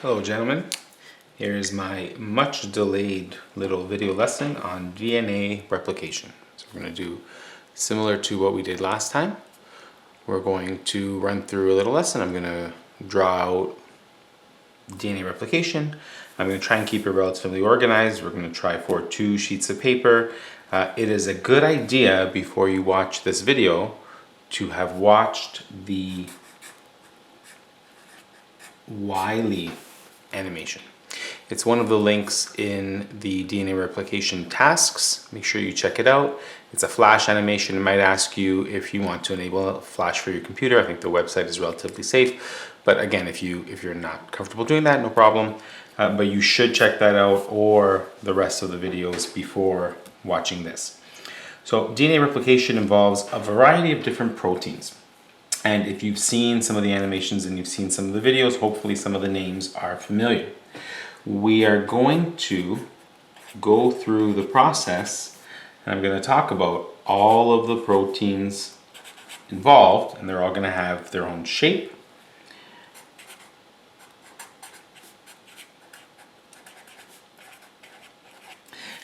Hello gentlemen, here is my much delayed little video lesson on DNA replication. So we're going to do similar to what we did last time. We're going to run through a little lesson. I'm going to draw out DNA replication. I'm going to try and keep it relatively organized. We're going to try for 2 sheets of paper. It is a good idea before you watch this video to have watched the Wiley animation. It's one of the links in the DNA replication tasks. Make sure you check it out. It's a flash animation. It might ask you if you want to enable flash for your computer. I think the website is relatively safe. But again, if you're not comfortable doing that, no problem. But you should check that out or the rest of the videos before watching this. So DNA replication involves a variety of different proteins. And if you've seen some of the animations and you've seen some of the videos, hopefully some of the names are familiar. We are going to go through the process and I'm going to talk about all of the proteins involved, and they're all going to have their own shape.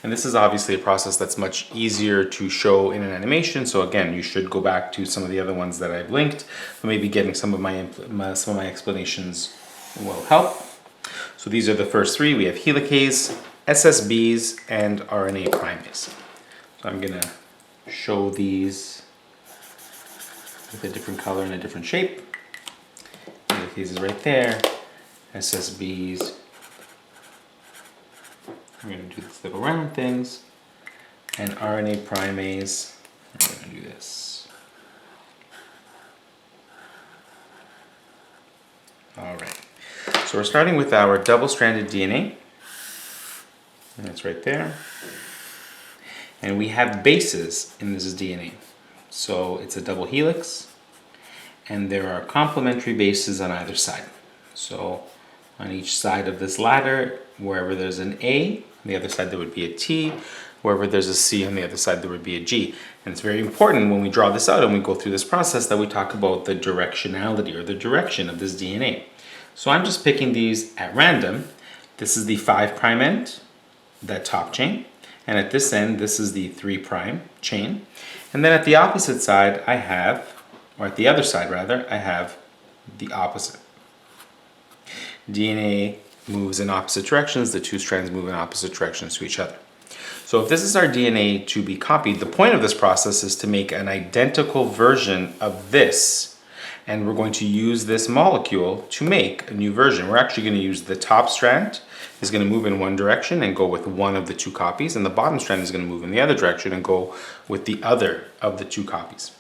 And this is obviously a process that's much easier to show in an animation. So again, you should go back to some of the other ones that I've linked, but maybe getting some of my explanations will help. So these are the first 3. We have helicase, SSBs, and RNA primase. So I'm gonna show these with a different color and a different shape. Helicase is right there, SSBs. We're going to do these little round things, and RNA primase, we're going to do this. Alright, so we're starting with our double-stranded DNA, and that's right there. And we have bases in this DNA. So it's a double helix, and there are complementary bases on either side. So on each side of this ladder, wherever there's an A, on the other side there would be a T. Wherever there's a C, on the other side there would be a G. And it's very important when we draw this out and we go through this process that we talk about the directionality, or the direction of this DNA. So I'm just picking these at random. This is the 5' end, that top chain. And at this end, this is the 3' chain. And then at the opposite side, I have, or at the other side rather, I have the opposite. DNA moves in opposite directions. The 2 strands move in opposite directions to each other. So if this is our DNA to be copied, the point of this process is to make an identical version of this. And we're going to use this molecule to make a new version. We're actually going to use the top strand is going to move in one direction and go with one of the 2 copies. And the bottom strand is going to move in the other direction and go with the other of the 2 copies.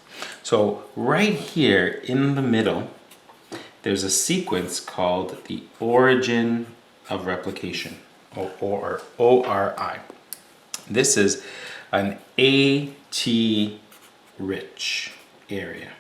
So right here in the middle, there's a sequence called the origin of replication, or ORI. This is an AT-rich area.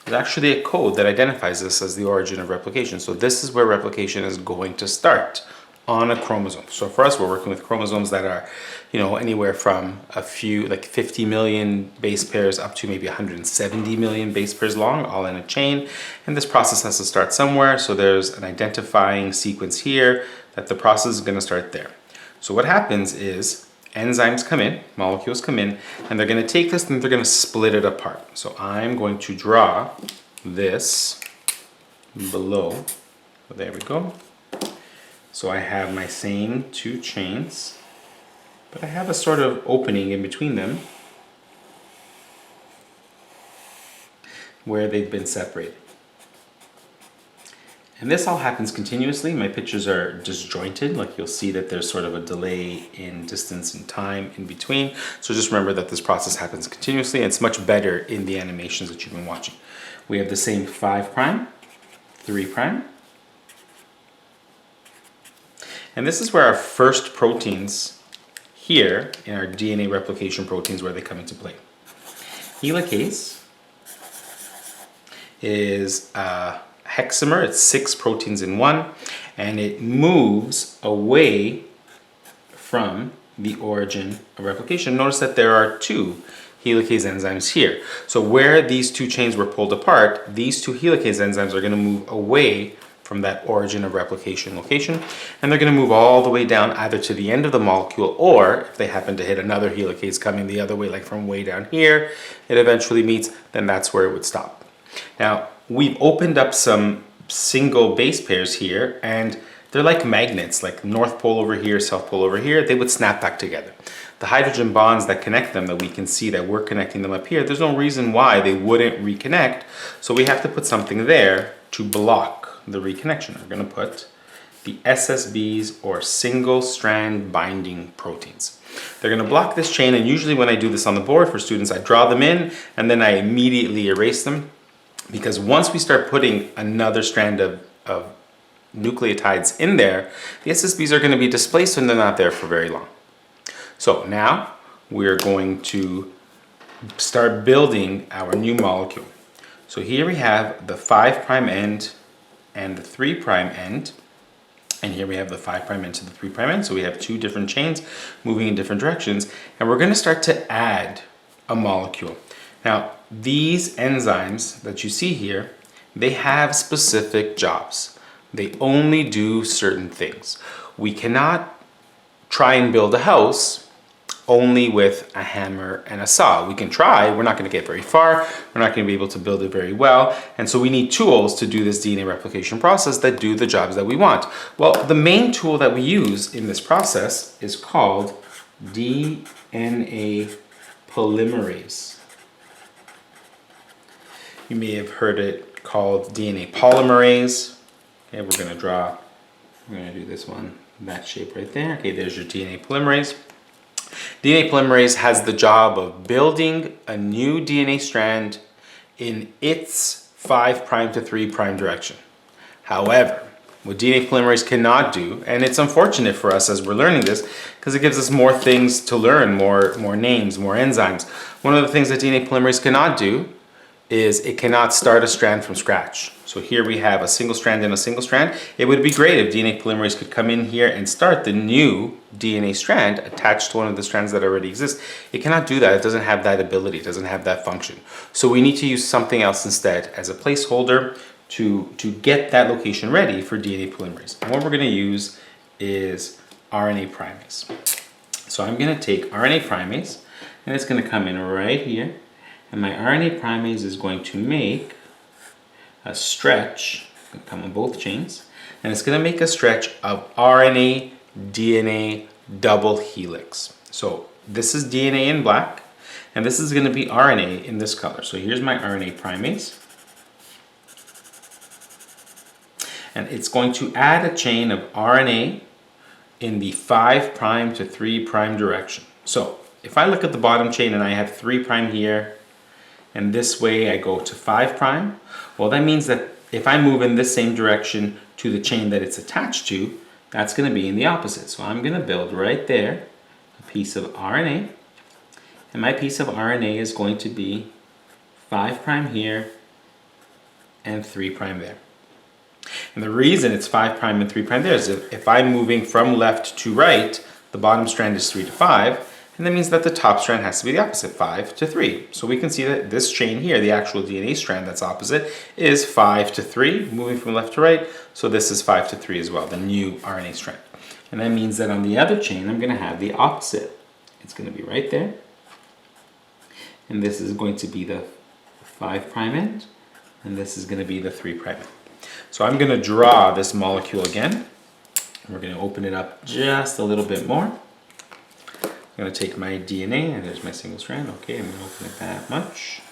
There's actually a code that identifies this as the origin of replication. So this is where replication is going to start on a chromosome. So for us, we're working with chromosomes that are, anywhere from a few, like 50 million base pairs up to maybe 170 million base pairs long, all in a chain. And this process has to start somewhere. So there's an identifying sequence here that the process is going to start there. So what happens is enzymes come in, molecules come in, and they're going to take this and they're going to split it apart. So I'm going to draw this below. So there we go. So I have my same 2 chains, but I have a sort of opening in between them where they've been separated. And this all happens continuously. My pictures are disjointed, like you'll see that there's sort of a delay in distance and time in between. So just remember that this process happens continuously, and it's much better in the animations that you've been watching. We have the same 5', 3'. And this is where our first proteins here in our DNA replication proteins, where they come into play. Helicase is a hexamer. It's 6 proteins in one, and it moves away from the origin of replication. Notice that there are 2 helicase enzymes here. So where these 2 chains were pulled apart, these 2 helicase enzymes are going to move away from that origin of replication location, and they're going to move all the way down either to the end of the molecule, or if they happen to hit another helicase coming the other way, like from way down here, it eventually meets, then that's where it would stop. Now, we've opened up some single base pairs here, and they're like magnets, like North Pole over here, South Pole over here, they would snap back together. The hydrogen bonds that connect them, that we can see that we're connecting them up here, there's no reason why they wouldn't reconnect, so we have to put something there to block the reconnection. We're going to put the SSBs, or single strand binding proteins. They're going to block this chain, and usually when I do this on the board for students, I draw them in and then I immediately erase them, because once we start putting another strand of nucleotides in there, the SSBs are going to be displaced and they're not there for very long. So now we're going to start building our new molecule. So here we have the 5' end and the 3' end, and here we have the 5' end to the 3' end. So we have two different chains moving in different directions, and we're going to start to add a molecule. Now, these enzymes that you see here, they have specific jobs. They only do certain things. We cannot try and build a house only with a hammer and a saw. We can try, we're not going to get very far, we're not going to be able to build it very well, and so we need tools to do this DNA replication process that do the jobs that we want. Well, the main tool that we use in this process is called DNA polymerase. You may have heard it called DNA polymerase. Okay, we're going to do this one, that shape right there. Okay, there's your DNA polymerase. DNA polymerase has the job of building a new DNA strand in its 5' to 3' direction. However, what DNA polymerase cannot do, and it's unfortunate for us as we're learning this, because it gives us more things to learn, more names, more enzymes. One of the things that DNA polymerase cannot do is it cannot start a strand from scratch. So here we have a single strand and a single strand. It would be great if DNA polymerase could come in here and start the new DNA strand attached to one of the strands that already exist. It cannot do that. It doesn't have that ability. It doesn't have that function. So we need to use something else instead as a placeholder to get that location ready for DNA polymerase. And what we're going to use is RNA primase. So I'm going to take RNA primase, and it's going to come in right here. And my RNA primase is going to make a stretch, come on both chains, and it's going to make a stretch of RNA DNA double helix. So this is DNA in black, and this is going to be RNA in this color. So here's my RNA primase, and it's going to add a chain of RNA in the 5' to 3' direction. So if I look at the bottom chain and I have 3' here, and this way I go to 5', well, that means that if I move in this same direction to the chain that it's attached to, that's going to be in the opposite. So I'm going to build right there a piece of RNA, and my piece of RNA is going to be 5' here and 3' there. And the reason it's 5' and 3' there is if I'm moving from left to right, the bottom strand is 3 to 5, and that means that the top strand has to be the opposite, 5 to 3. So we can see that this chain here, the actual DNA strand that's opposite, is 5 to 3, moving from left to right. So this is 5 to 3 as well, the new RNA strand. And that means that on the other chain, I'm going to have the opposite. It's going to be right there. And this is going to be the 5' end, and this is going to be the 3' end. So I'm going to draw this molecule again. We're going to open it up just a little bit more. I'm going to take my DNA, and there's my single strand. Okay, I'm going to open it that much.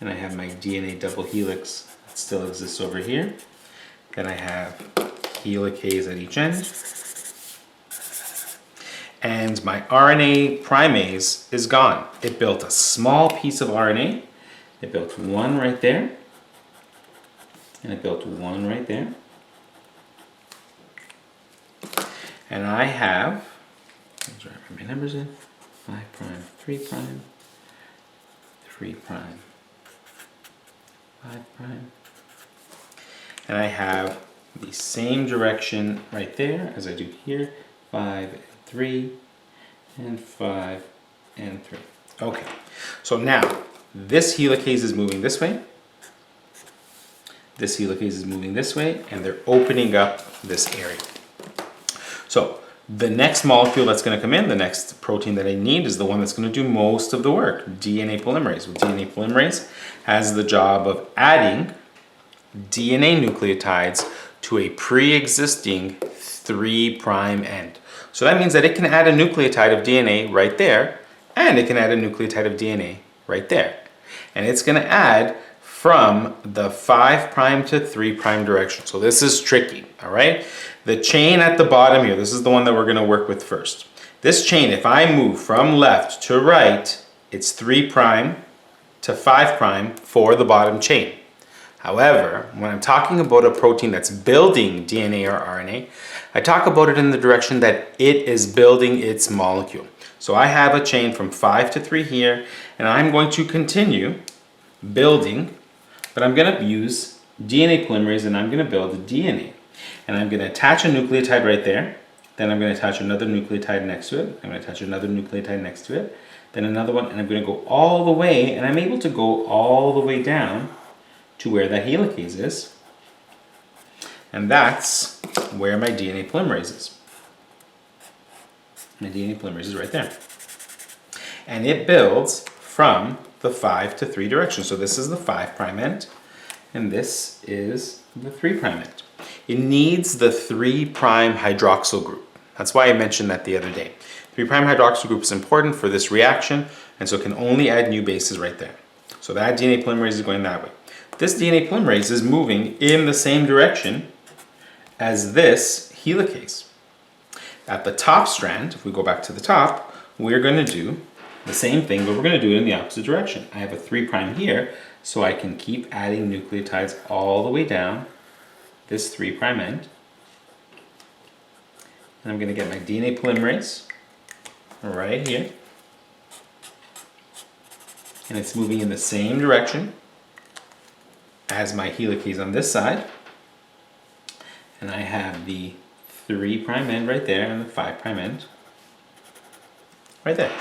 And I have my DNA double helix that still exists over here. Then I have helicase at each end. And my RNA primase is gone. It built a small piece of RNA. It built one right there. And it built one right there. And I have, let's write my numbers in, 5', 3', 3', 5'. And I have the same direction right there as I do here, 5 and 3, and 5 and 3. Okay, so now this helicase is moving this way, This helicase is moving this way, and they're opening up this area. So the next molecule that's going to come in, the next protein that I need, is the one that's going to do most of the work, DNA polymerase. Well, DNA polymerase has the job of adding DNA nucleotides to a pre-existing 3' end. So that means that it can add a nucleotide of DNA right there, and it can add a nucleotide of DNA right there. And it's going to add from the 5' to 3' direction. So this is tricky, all right? The chain at the bottom here, this is the one that we're going to work with first. This chain, if I move from left to right, it's 3' to 5' for the bottom chain. However, when I'm talking about a protein that's building DNA or RNA, I talk about it in the direction that it is building its molecule. So I have a chain from 5 to 3 here, and I'm going to continue building, but I'm going to use DNA polymerase, and I'm going to build a DNA. And I'm going to attach a nucleotide right there, then I'm going to attach another nucleotide next to it, I'm going to attach another nucleotide next to it, then another one, and I'm going to go all the way, and I'm able to go all the way down to where that helicase is, and that's where my DNA polymerase is. My DNA polymerase is right there. And it builds from the 5 to 3 direction. So this is the 5' end, and this is the 3' end. It needs the 3' hydroxyl group. That's why I mentioned that the other day. 3' hydroxyl group is important for this reaction, and so it can only add new bases right there. So that DNA polymerase is going that way. This DNA polymerase is moving in the same direction as this helicase. At the top strand, if we go back to the top, we're going to do the same thing, but we're going to do it in the opposite direction. I have a 3' here, so I can keep adding nucleotides all the way down this 3' end. And I'm going to get my DNA polymerase right here. And it's moving in the same direction as my helicase on this side. And I have the 3' end right there and the 5' end right there.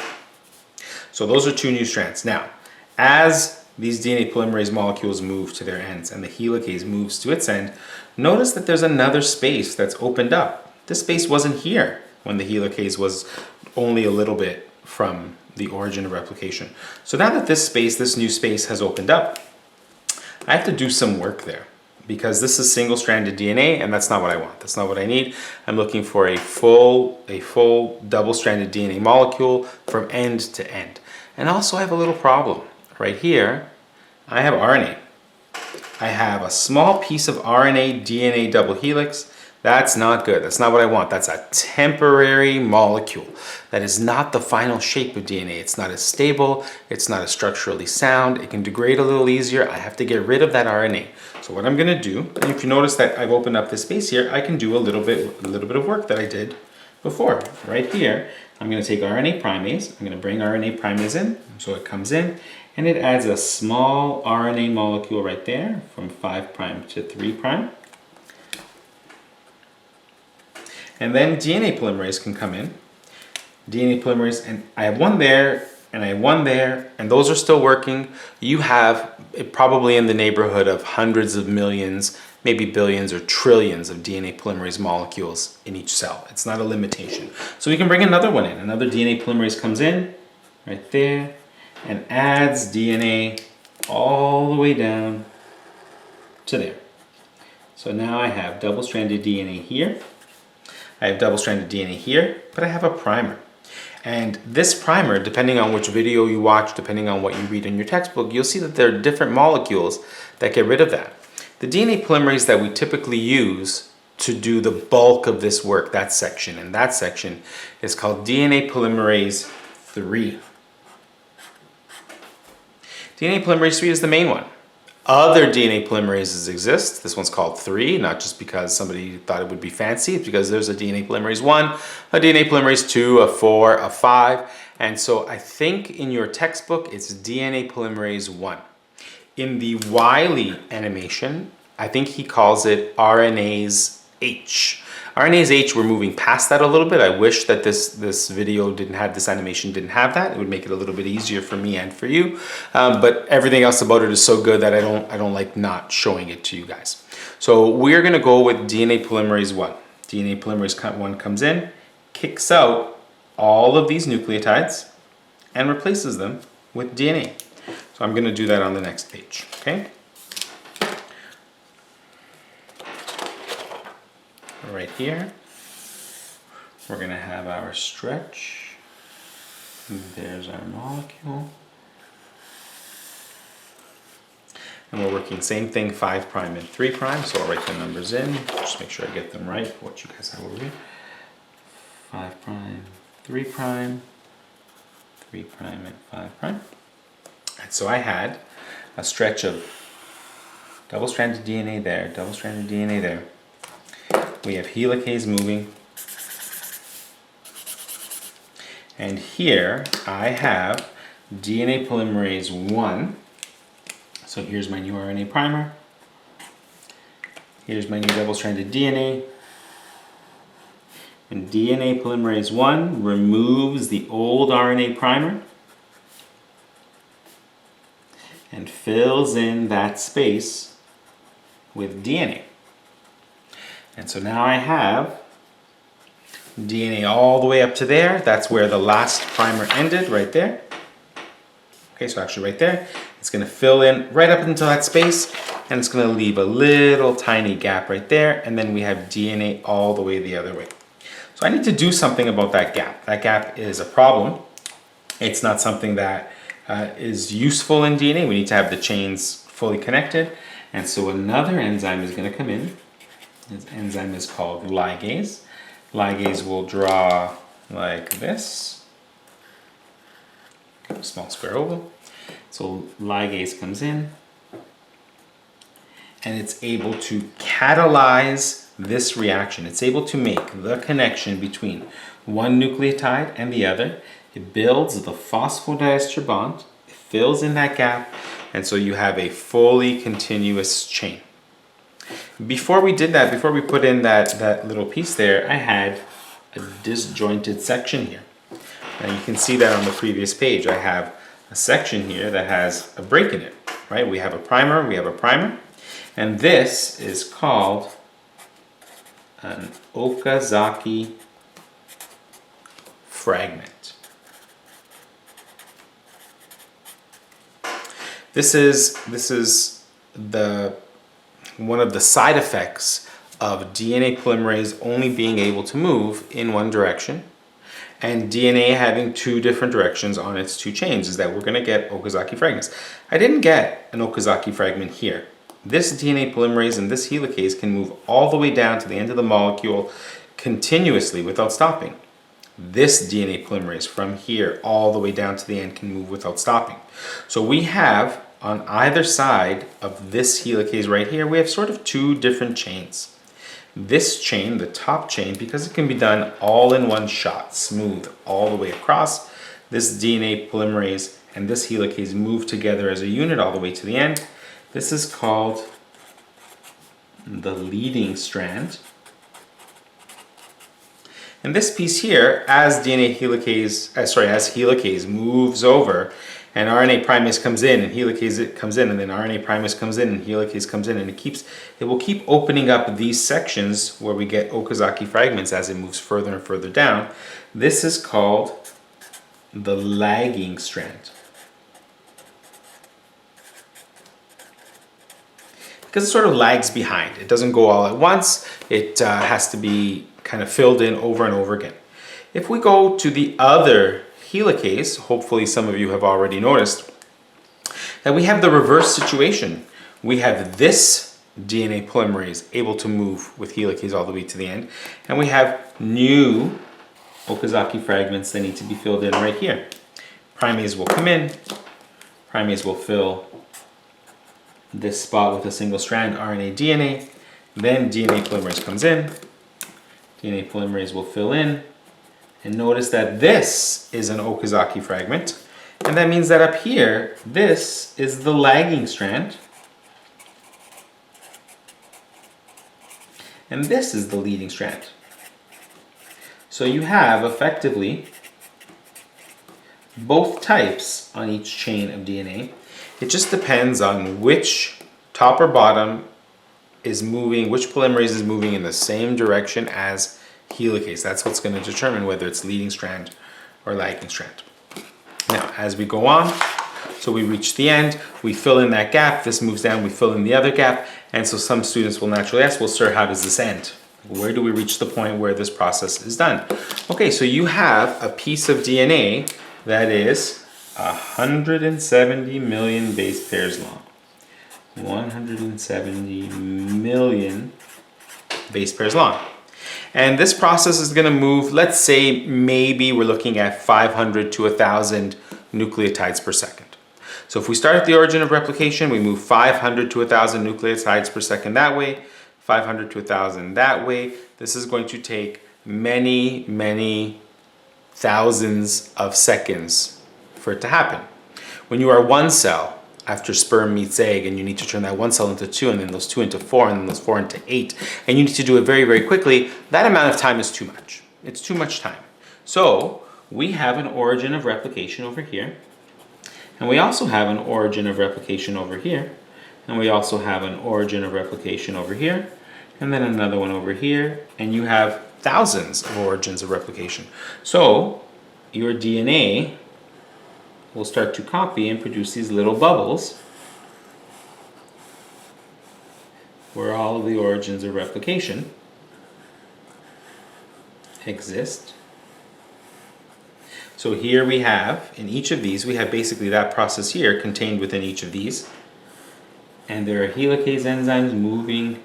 So those are 2 new strands. Now, as these DNA polymerase molecules move to their ends and the helicase moves to its end, notice that there's another space that's opened up. This space wasn't here when the helicase was only a little bit from the origin of replication. So now that this space, this new space has opened up, I have to do some work there, because this is single-stranded DNA, and that's not what I want. That's not what I need. I'm looking for a full double-stranded DNA molecule from end to end. And also I have a little problem. Right here, I have RNA. I have a small piece of RNA DNA double helix. That's not good. That's not what I want. That's a temporary molecule. That is not the final shape of DNA. It's not as stable. It's not as structurally sound. It can degrade a little easier. I have to get rid of that RNA. So what I'm going to do, and if you notice that I've opened up this space here, I can do a little bit of work that I did before. Right here, I'm going to take RNA primase. I'm going to bring RNA primase in. So it comes in, and it adds a small RNA molecule right there from 5' to 3'. And then DNA polymerase can come in. DNA polymerase, and I have one there, and I have one there, and those are still working. You have probably in the neighborhood of hundreds of millions, maybe billions or trillions of DNA polymerase molecules in each cell. It's not a limitation. So we can bring another one in. Another DNA polymerase comes in right there and adds DNA all the way down to there. So now I have double-stranded DNA here. I have double-stranded DNA here, but I have a primer. And this primer, depending on which video you watch, depending on what you read in your textbook, you'll see that there are different molecules that get rid of that. The DNA polymerase that we typically use to do the bulk of this work, that section and that section, is called DNA polymerase 3. DNA polymerase 3 is the main one. Other DNA polymerases exist. This one's called 3, not just because somebody thought it would be fancy. It's because there's a DNA polymerase 1, a DNA polymerase 2, a 4, a 5. And so I think in your textbook, it's DNA polymerase 1. In the Wiley animation, I think he calls it RNase H. RNase H, we're moving past that a little bit. I wish that this video didn't have, this animation didn't have that. It would make it a little bit easier for me and for you. But everything else about it is so good that I don't like not showing it to you guys. So we're gonna go with DNA polymerase 1. DNA polymerase 1 comes in, kicks out all of these nucleotides, and replaces them with DNA. So I'm gonna do that on the next page, okay? Right here, we're gonna have our stretch. There's our molecule. And we're working same thing, 5' and 3', so I'll write the numbers in, just make sure I get them right, what you guys have over here. 5', 3', 3', and 5'. And so I had a stretch of double-stranded DNA there, double-stranded DNA there. We have helicase moving. And here I have DNA polymerase 1. So here's my new RNA primer. Here's my new double-stranded DNA. And DNA polymerase 1 removes the old RNA primer and fills in that space with DNA. And so now I have DNA all the way up to there. That's where the last primer ended, right there. Okay, so actually right there. It's gonna fill in right up into that space, and it's gonna leave a little tiny gap right there, and then we have DNA all the way the other way. So I need to do something about that gap. That gap is a problem. It's not something that is useful in DNA. We need to have the chains fully connected. And so another enzyme is gonna come in. This enzyme is called ligase. Ligase will draw like this. A small square oval. So ligase comes in and it's able to catalyze this reaction. It's able to make the connection between one nucleotide and the other. It builds the phosphodiester bond, it fills in that gap, and so you have a fully continuous chain. Before we did that, before we put in that little piece there, I had a disjointed section here. And you can see that on the previous page. I have a section here that has a break in it, right? We have a primer, and this is called an Okazaki fragment. This is one of the side effects of DNA polymerase only being able to move in one direction and DNA having two different directions on its two chains, is that we're going to get Okazaki fragments. I didn't get an Okazaki fragment here. This DNA polymerase and this helicase can move all the way down to the end of the molecule continuously without stopping. This DNA polymerase from here all the way down to the end can move without stopping. So we have on either side of this helicase right here, we have sort of two different chains. This chain, the top chain, because it can be done all in one shot, smooth all the way across, this DNA polymerase and this helicase move together as a unit all the way to the end. This is called the leading strand. And this piece here, as helicase moves over, and RNA primase comes in, and helicase comes in, and then RNA primase comes in, and helicase comes in, and it will keep opening up these sections where we get Okazaki fragments as it moves further and further down. This is called the lagging strand. Because it sort of lags behind. It doesn't go all at once. It has to be kind of filled in over and over again. If we go to the other helicase, hopefully some of you have already noticed that we have the reverse situation. We have this DNA polymerase able to move with helicase all the way to the end, and we have new Okazaki fragments that need to be filled in right here. Primase will come in, primase will fill this spot with a single strand RNA DNA, then DNA polymerase comes in, DNA polymerase will fill in, and notice that this is an Okazaki fragment, and that means that up here, this is the lagging strand, and this is the leading strand. So you have effectively both types on each chain of DNA. It just depends on which top or bottom is moving, which polymerase is moving in the same direction as helicase. That's what's going to determine whether it's leading strand or lagging strand. Now, as we go on, so we reach the end, we fill in that gap, this moves down, we fill in the other gap, and so some students will naturally ask, well, sir, how does this end? Where do we reach the point where this process is done? Okay, so you have a piece of DNA that is 170 million base pairs long. 170 million base pairs long. And this process is going to move, let's say maybe we're looking at 500 to 1,000 nucleotides per second. So if we start at the origin of replication, we move 500 to 1,000 nucleotides per second that way, 500 to 1,000 that way. This is going to take many, many thousands of seconds for it to happen. When you are one cell, after sperm meets egg, and you need to turn that one cell into two, and then those two into four, and then those four into eight, and you need to do it very, very quickly, that amount of time is too much. It's too much time. So we have an origin of replication over here, and we also have an origin of replication over here, and we also have an origin of replication over here, and then another one over here, and you have thousands of origins of replication. So your DNA will start to copy and produce these little bubbles where all of the origins of replication exist. So here we have, in each of these, we have basically that process here contained within each of these. And there are helicase enzymes moving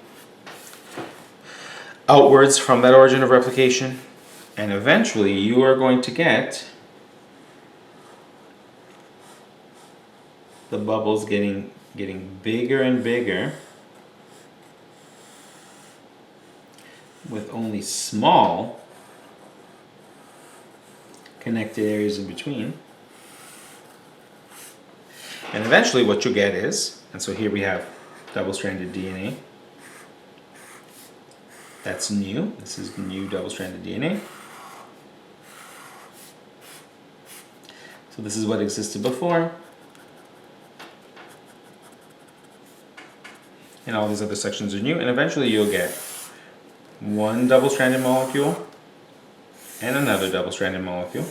outwards from that origin of replication. And eventually you are going to get the bubbles getting bigger and bigger with only small connected areas in between. And eventually what you get is, and so here we have double-stranded DNA. That's new. This is new double-stranded DNA. So this is what existed before. And all these other sections are new, and eventually you'll get one double-stranded molecule and another double-stranded molecule,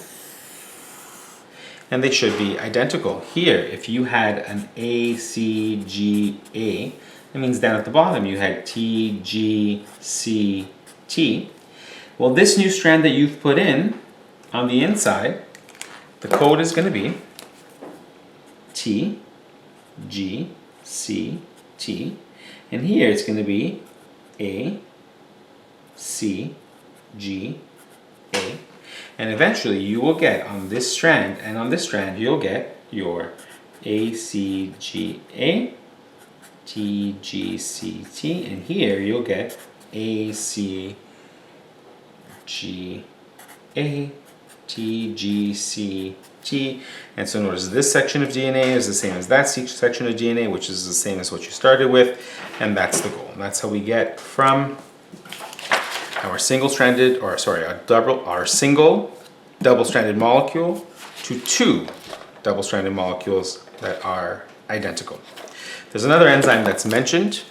and they should be identical. Here, if you had an ACGA, that means down at the bottom you had TGCT. Well, this new strand that you've put in on the inside, the code is going to be TGCT. And here it's going to be A, C, G, A. And eventually you will get on this strand, and on this strand you'll get your A, C, G, A, T, G, C, T. And here you'll get A, C, G, A, T, G, C, T. And so notice this section of DNA is the same as that section of DNA, which is the same as what you started with, and that's the goal. And that's how we get from our single double-stranded molecule to two double-stranded molecules that are identical. There's another enzyme that's mentioned.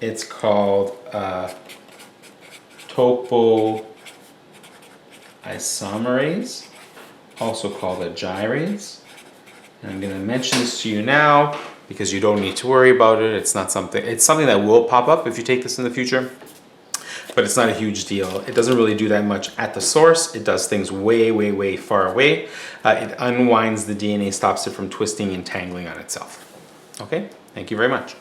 It's called topoisomerase, also called a gyrase. And I'm going to mention this to you now because you don't need to worry about it. It's something that will pop up if you take this in the future, but it's not a huge deal. It doesn't really do that much at the source. It does things way, way, way far away. It unwinds the DNA, stops it from twisting and tangling on itself. Okay, thank you very much.